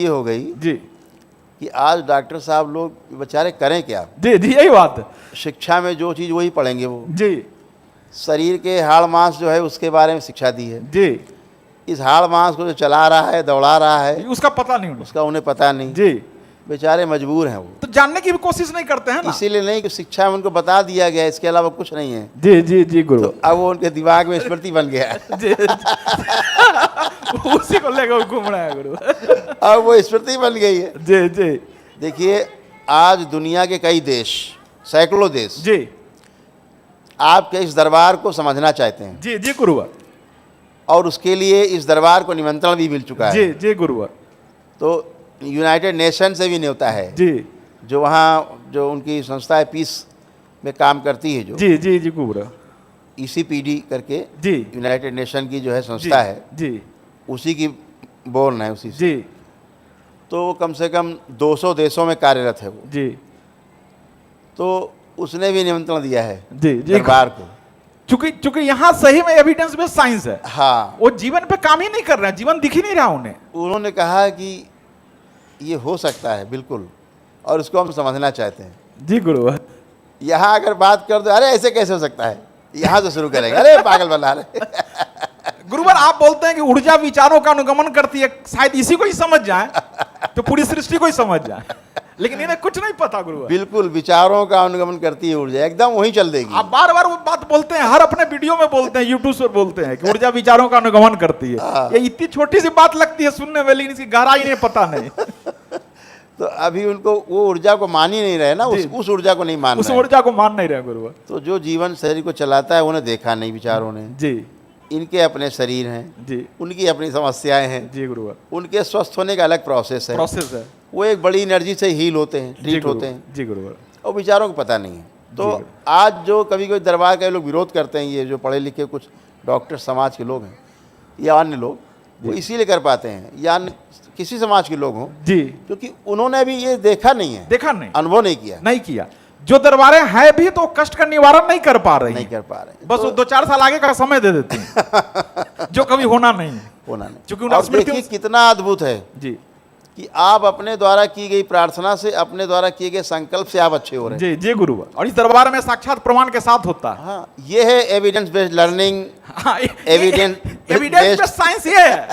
ये हो गई जी कि आज डॉक्टर साहब लोग बेचारे करें क्या। जी जी यही बात है। शिक्षा में जो चीज़ वही पढ़ेंगे वो। जी शरीर के हाड़ मांस जो है उसके बारे में शिक्षा दी है। जी इस हाड़ मांस को जो चला रहा है, दौड़ा रहा है, उसका पता नहीं उन्हें। उसका उन्हें पता नहीं। जी बेचारे मजबूर हैं वो। तो जानने की भी कोशिश नहीं करते हैं ना। इसीलिए नहीं कि शिक्षा में उनको बता दिया गया, इसके अलावा कुछ नहीं है। जी जी जी गुरु। तो अब वो उनके दिमाग में स्मृति बन गया है। जी उसी को लेकर वो घूम रहा है गुरु। अब वो स्मृति बन गई है। जी जी देखिए, आज दुनिया के कई देश, सैकड़ों देश जी आपके इस दरबार को समझना चाहते हैं जी जी गुरुवर। और उसके लिए इस दरबार को निमंत्रण भी मिल चुका है। जी जी गुरुवर। तो यूनाइटेड नेशन से भी न्योता है, जी जो वहाँ जो उनकी संस्था है पीस में काम करती है, जो जी जी जी गुरुवर। ECPD करके जी यूनाइटेड नेशन की जो है जी संस्था है, जी उसी की बोर्न है, उसी से। जी तो वो कम से कम 200 देशों में कार्यरत है वो। जी तो उसने भी निमंत्रण दिया है जी जी दरबार को। चूंकि यहाँ सही में एविडेंस बेस्ड साइंस है। हाँ, वो जीवन पे काम ही नहीं कर रहे हैं, जीवन दिख ही नहीं रहा उन्हें। उन्होंने कहा कि ये हो सकता है बिल्कुल, और उसको हम समझना चाहते हैं। जी गुरुवर। यहाँ अगर बात कर दो, अरे ऐसे कैसे हो सकता है, यहाँ से शुरू करेंगे, अरे पागल बना रहे। गुरुवर आप बोलते हैं कि ऊर्जा विचारों का अनुगमन करती है, शायद इसी को ही समझ जाए तो पूरी सृष्टि को ही समझ जाए, लेकिन इन्हें कुछ नहीं पता गुरुवर। बिल्कुल, विचारों का अनुगमन करती है ऊर्जा, एकदम वहीं चल देगी। आप बार बार वो बात बोलते हैं, हर अपने वीडियो में बोलते हैं, यूट्यूब पर बोलते हैं कि ऊर्जा विचारों का अनुगमन करती है। ये इतनी छोटी सी बात लगती है सुनने में, लेकिन इसकी गहराई नहीं पता नहीं। तो अभी उनको वो ऊर्जा को मान ही नहीं रहे ना, उस ऊर्जा को नहीं मान उस रहे। ऊर्जा को मान नहीं रहे गुरुवर। तो जो जीवन शरीर को चलाता है उन्हें देखा नहीं विचारों ने। जी इनके अपने शरीर हैं, जी उनकी अपनी समस्याएं हैं, जी गुरुवर। उनके स्वस्थ होने का अलग प्रोसेस है। प्रोसेस है। वो एक बड़ी एनर्जी से हील होते हैं, जी ट्रीट होते गुरुवर। हैं, जी गुरुवर। और विचारों को पता नहीं है। तो जी। आज जो कभी कभी दरबार के लोग विरोध करते हैं, ये जो पढ़े लिखे कुछ डॉक्टर समाज के लोग हैं या अन्य लोग, वो इसीलिए कर पाते हैं, या अन्य किसी समाज के लोग हों, जी क्योंकि उन्होंने भी ये देखा नहीं है, देखा नहीं, अनुभव नहीं किया, नहीं किया। जो दरबारें हैं भी तो कष्ट का निवारण नहीं कर पा रही नहीं हैं। कर पा रहे हैं। बस वो 2-4 साल आगे का समय दे देती हैं जो कभी होना नहीं है। होना नहीं। क्योंकि उन्हें और स्मृति- देखिए कितना अद्भुत है जी कि आप अपने द्वारा की गई प्रार्थना से, अपने द्वारा किए गए संकल्प से आप अच्छे हो रहे हैं। जी जी गुरुवर। और इस दरबार में साक्षात प्रमाण के साथ होता है। हाँ, ये है एविडेंस बेस्ड लर्निंग, हाँ, एविडेंस एविडेंस बेस्ड साइंस ये है।